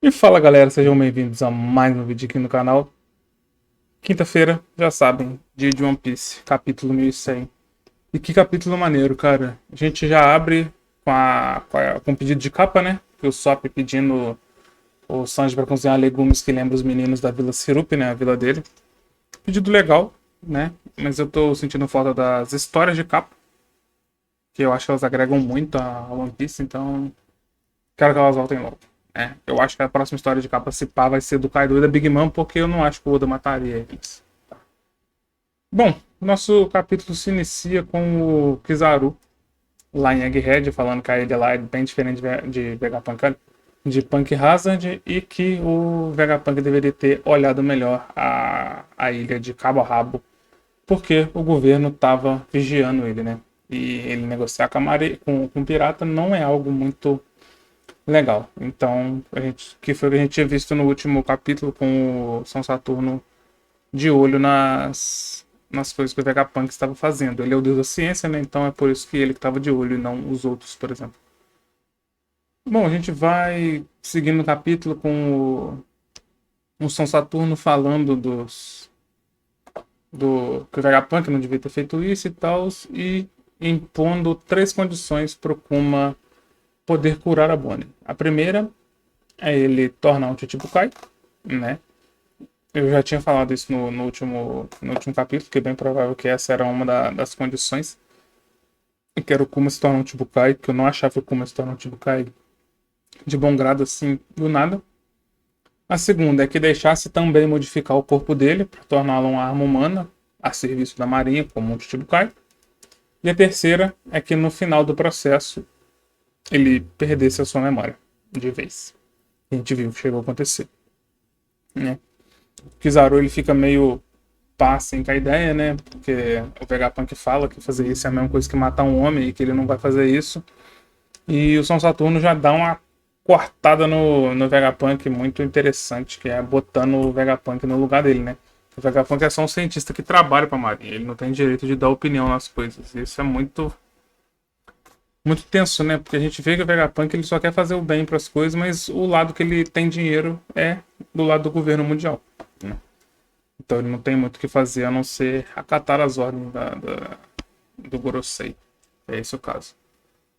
E fala galera, sejam bem-vindos a mais um vídeo aqui no canal. Quinta-feira, já sabem, dia de One Piece, capítulo 1100. E que capítulo maneiro, cara. A gente já abre com o pedido de capa, né? Que o Sop pedindo o Sanji para cozinhar legumes que lembra os meninos da Vila Sirup, né? A vila dele. Pedido legal, né? Mas eu tô sentindo falta das histórias de capa, que eu acho que elas agregam muito a One Piece, então quero que elas voltem logo. É, eu acho que a próxima história de capa se pá vai ser do Kaido e da Big Mom, porque eu não acho que o Oda mataria eles. Bom, nosso capítulo se inicia com o Kizaru lá em Egghead, falando que a ilha lá é bem diferente de Vegapunk, de Punk Hazard, e que o Vegapunk deveria ter olhado melhor a ilha de cabo a rabo, porque o governo estava vigiando ele, né? E ele negociar com o pirata não é algo muito legal. Então, que foi o que a gente tinha visto no último capítulo com o São Saturno de olho nas coisas que o Vegapunk estava fazendo. Ele é o deus da ciência, né? Então é por isso que ele estava de olho e não os outros, por exemplo. Bom, a gente vai seguindo o capítulo com o São Saturno falando do que o Vegapunk não devia ter feito isso e tal, e impondo três condições para o Kuma poder curar a Bonnie. A primeira é ele tornar um Chichibukai, né? Eu já tinha falado isso no último capítulo, que é bem provável que essa era uma das condições. E que era o Kuma se tornar um Chichibukai, que eu não achava o Kuma se tornar um Chichibukai de bom grado assim, do nada. A segunda é que deixasse também modificar o corpo dele para torná-lo uma arma humana a serviço da Marinha, como um Chichibukai. E a terceira é que no final do processo ele perdesse a sua memória de vez. A gente viu que chegou a acontecer, né? O Kizaru ele fica meio pá assim com a ideia, né? Porque o Vegapunk fala que fazer isso é a mesma coisa que matar um homem e que ele não vai fazer isso. E o São Saturno já dá uma cortada no Vegapunk muito interessante, que é botando o Vegapunk no lugar dele, né? O Vegapunk é só um cientista que trabalha para a Marinha, ele não tem direito de dar opinião nas coisas. Isso é muito tenso, né? Porque a gente vê que o Vegapunk ele só quer fazer o bem para as coisas, mas o lado que ele tem dinheiro é do lado do governo mundial, né? Então ele não tem muito o que fazer a não ser acatar as ordens do Gorosei. É esse o caso.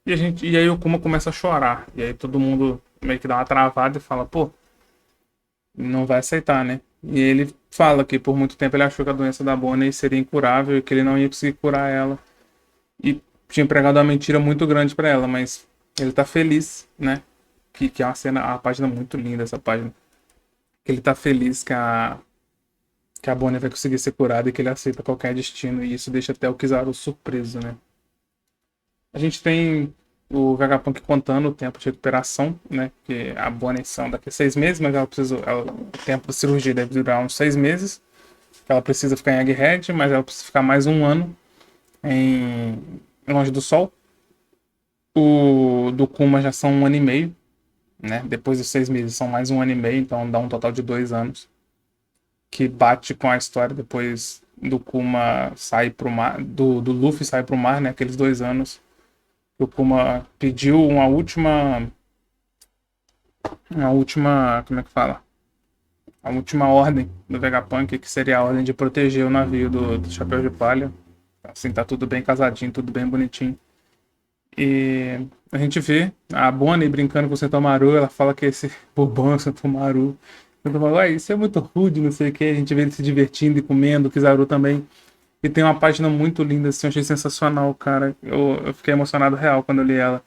E aí o Kuma começa a chorar. E aí todo mundo meio que dá uma travada e fala, pô, não vai aceitar, né? E ele fala que por muito tempo ele achou que a doença da Bonnie seria incurável e que ele não ia conseguir curar ela. E tinha pregado uma mentira muito grande pra ela, mas ele tá feliz, né? Que é uma página muito linda essa página. Que ele tá feliz que a Bonnie vai conseguir ser curada e que ele aceita qualquer destino. E isso deixa até o Kizaru surpreso, né? A gente tem o Vegapunk contando o tempo de recuperação, né? Que a Bonnie são daqui a 6 meses, mas o tempo de cirurgia deve durar uns 6 meses. Ela precisa ficar em Egghead, mas ela precisa ficar mais um ano em longe do Sol. O do Kuma já são 1 ano e meio, né? Depois dos 6 meses são mais 1 ano e meio, então dá um total de 2 anos. Que bate com a história depois do Kuma sair pro mar, do Luffy sair pro mar, né? Aqueles 2 anos. O Kuma pediu como é que fala? A última ordem do Vegapunk, que seria a ordem de proteger o navio do Chapéu de Palha. Assim, tá tudo bem casadinho, tudo bem bonitinho. E a gente vê a Bonnie brincando com o Sentomaru, ela fala que esse bobão é o Sentomaru. O Sentomaru, isso é muito rude, não sei o que. A gente vê ele se divertindo e comendo, o Kizaru também. E tem uma página muito linda, assim, eu achei sensacional, cara. Eu fiquei emocionado real quando eu li ela.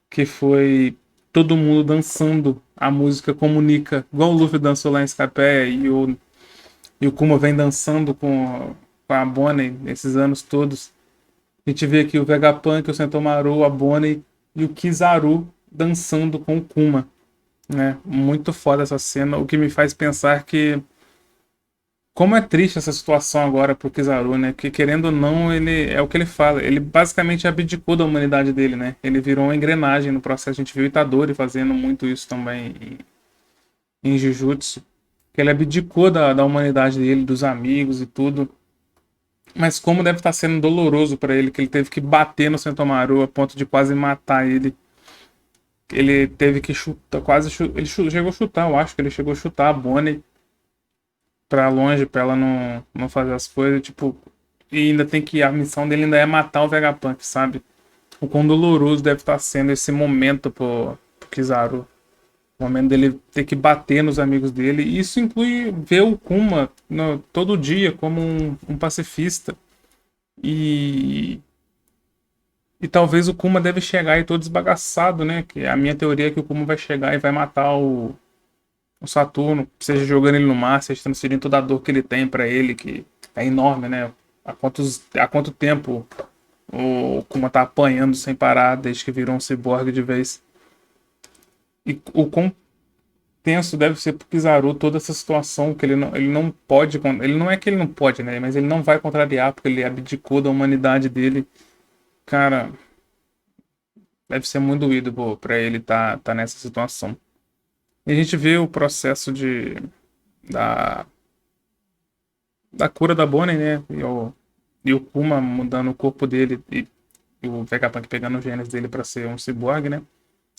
Que foi todo mundo dançando a música Comunica, igual o Luffy dançou lá em Scapé e o Kuma vem dançando com a Bonnie esses anos todos. A gente vê aqui o Vegapunk, o Sentomaru, a Bonnie e o Kizaru dançando com o Kuma, né? Muito foda essa cena, o que me faz pensar que como é triste essa situação agora pro Kizaru, né? Que querendo ou não, ele é o que ele fala. Ele basicamente abdicou da humanidade dele, né? Ele virou uma engrenagem no processo. A gente viu o Itadori fazendo muito isso também em Jujutsu. Que ele abdicou da humanidade dele, dos amigos e tudo. Mas como deve estar sendo doloroso para ele, que ele teve que bater no Sentomaru a ponto de quase matar ele. ele teve que chutar, chegou a chutar, eu acho que ele chegou a chutar a Bonnie pra longe, pra ela não fazer as coisas, tipo, e ainda tem que, a missão dele ainda é matar o Vegapunk, sabe? O quão doloroso deve estar sendo esse momento pro Kizaru. O momento dele ter que bater nos amigos dele. E isso inclui ver o Kuma todo dia como um pacifista. E, e talvez o Kuma deve chegar aí todo esbagaçado, né? Que a minha teoria é que o Kuma vai chegar e vai matar o Saturno, seja jogando ele no mar, seja transferindo toda a dor que ele tem pra ele, que é enorme, né? Há quanto tempo o Kuma tá apanhando sem parar desde que virou um ciborgue de vez. E o quão tenso deve ser pro Kizaru toda essa situação que ele não pode. Ele não é que ele não pode, né? Mas ele não vai contrariar porque ele abdicou da humanidade dele. Cara, deve ser muito doído pô, pra ele tá nessa situação. E a gente vê o processo da, da cura da Bonnie, né? E o Kuma mudando o corpo dele e o Vegapunk pegando os genes dele pra ser um ciborgue, né? Um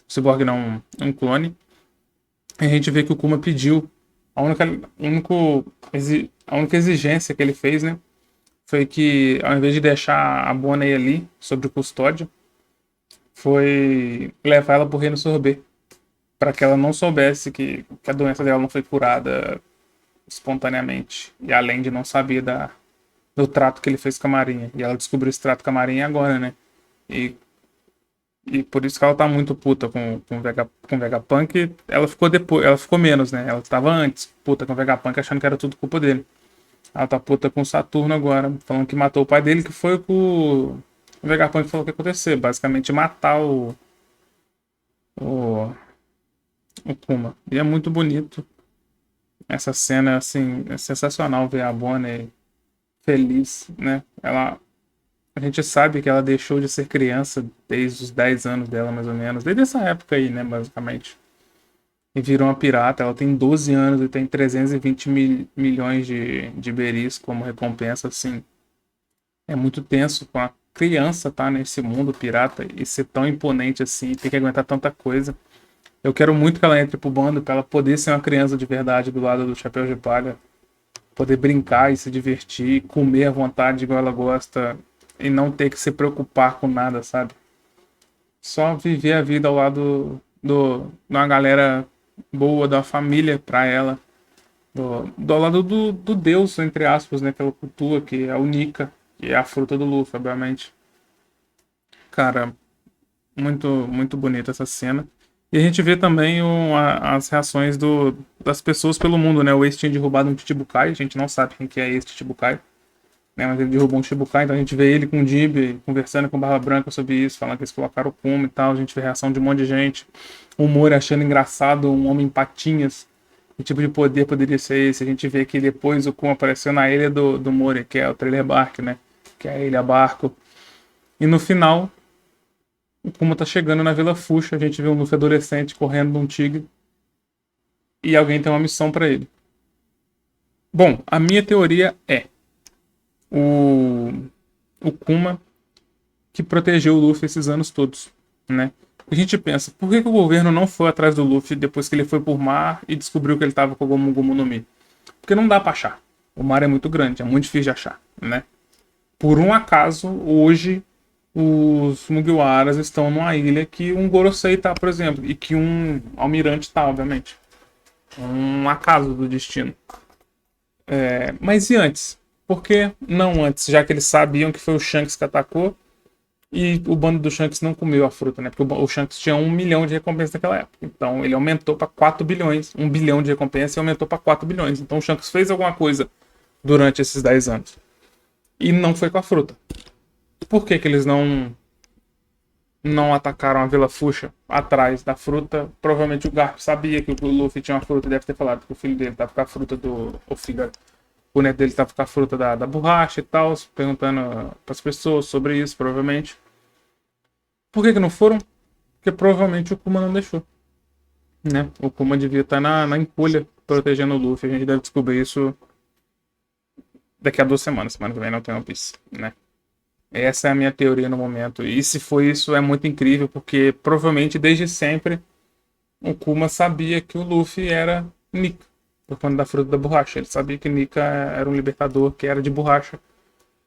ciborgue não, um clone. E a gente vê que o Kuma pediu. A única exigência que ele fez, né? Foi que ao invés de deixar a Bonnie ali, sob custódia, foi levar ela pro reino sorbet. Para que ela não soubesse que a doença dela não foi curada espontaneamente. E além de não saber do trato que ele fez com a Marinha. E ela descobriu esse trato com a Marinha agora, né? E, e por isso que ela tá muito puta com o Vegapunk. Ela ficou depois, ela ficou menos, né? Ela tava antes puta com o Vegapunk, achando que era tudo culpa dele. Ela tá puta com o Saturno agora, falando que matou o pai dele, que foi o Vegapunk falou que ia acontecer. Basicamente matar o, o Kuma. E é muito bonito. Essa cena, assim, é sensacional ver a Bonnie feliz, né? A gente sabe que ela deixou de ser criança desde os 10 anos dela, mais ou menos. Desde essa época aí, né, basicamente. E virou uma pirata. Ela tem 12 anos e tem 320 milhões de beris como recompensa, assim. É muito tenso com a criança tá nesse mundo pirata e ser tão imponente assim, ter que aguentar tanta coisa. Eu quero muito que ela entre pro bando pra ela poder ser uma criança de verdade do lado do Chapéu de Palha. Poder brincar e se divertir, comer à vontade igual ela gosta e não ter que se preocupar com nada, sabe? Só viver a vida ao lado de uma galera boa, da família pra ela. Do lado do Deus, entre aspas, né? Que ela cultua, que é a Nika, que é a fruta do Luffy, obviamente. Cara, muito bonita essa cena. E a gente vê também as reações das pessoas pelo mundo, né? O Ace tinha derrubado um Chichibukai, a gente não sabe quem que é esse Chichibukai, né? Mas ele derrubou um Chichibukai, então a gente vê ele com o Jib conversando com Barba Branca sobre isso, falando que eles colocaram o Kuma e tal, a gente vê a reação de um monte de gente. O Mori achando engraçado um homem em patinhas. Que tipo de poder poderia ser esse? A gente vê que depois o Kuma apareceu na ilha do Mori, que é o Trailer Bark, né? Que é a ilha barco. E no final, o Kuma tá chegando na Vila Fuxa, a gente vê um Luffy adolescente correndo de um tigre e alguém tem uma missão pra ele. Bom, a minha teoria é o, o Kuma que protegeu o Luffy esses anos todos, né? A gente pensa, por que o governo não foi atrás do Luffy depois que ele foi por mar e descobriu que ele tava com o Gomu Gomu no Mi? Porque não dá pra achar. O mar é muito grande, é muito difícil de achar, né? Por um acaso, hoje os Mugiwaras estão numa ilha que um Gorosei tá, por exemplo, e que um almirante tá, obviamente. Um acaso do destino. Mas e antes? Por que não antes? Já que eles sabiam que foi o Shanks que atacou e o bando do Shanks não comeu a fruta, né? Porque o Shanks tinha 1 milhão de recompensa naquela época. Então ele aumentou para 4 bilhões. 1 bilhão de recompensa e aumentou para 4 bilhões. Então o Shanks fez alguma coisa durante esses 10 anos. E não foi com a fruta. Por que que eles não atacaram a Vila Fuxa atrás da fruta? Provavelmente o Garp sabia que o Luffy tinha uma fruta e deve ter falado que o filho dele tava com a fruta o neto dele tava com a fruta da borracha e tal, perguntando pras pessoas sobre isso, provavelmente. Por que que não foram? Porque provavelmente o Kuma não deixou, né? O Kuma devia estar na encolha protegendo o Luffy. A gente deve descobrir isso daqui a 2 semanas. Semana que vem não tem One Piece, né? Essa é a minha teoria no momento. E se foi isso, é muito incrível, porque provavelmente desde sempre o Kuma sabia que o Luffy era Nika, por conta da fruta da borracha. Ele sabia que Nika era um libertador que era de borracha.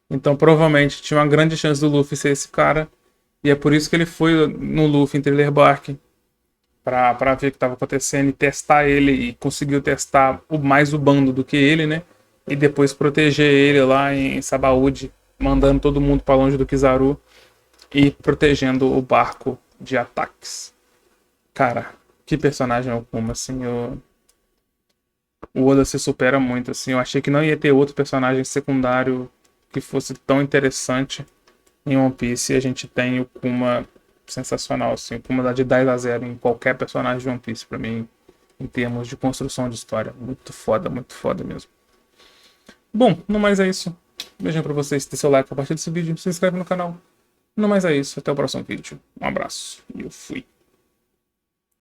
Então provavelmente tinha uma grande chance do Luffy ser esse cara. E é por isso que ele foi no Luffy em Thriller Bark pra ver o que estava acontecendo e testar ele. E conseguiu testar mais o bando do que ele, né? E depois proteger ele lá em Sabaody, mandando todo mundo para longe do Kizaru e protegendo o barco de ataques. Cara, que personagem é o Kuma, assim, o Oda se supera muito, assim, eu achei que não ia ter outro personagem secundário que fosse tão interessante em One Piece, e a gente tem o Kuma sensacional, assim, o Kuma dá de 10-0 em qualquer personagem de One Piece, pra mim, em termos de construção de história, muito foda mesmo. Bom, no mais é isso, beijão pra vocês, dê seu like, compartilha esse vídeo, se inscreve no canal, no mais é isso, até o próximo vídeo, um abraço, e eu fui.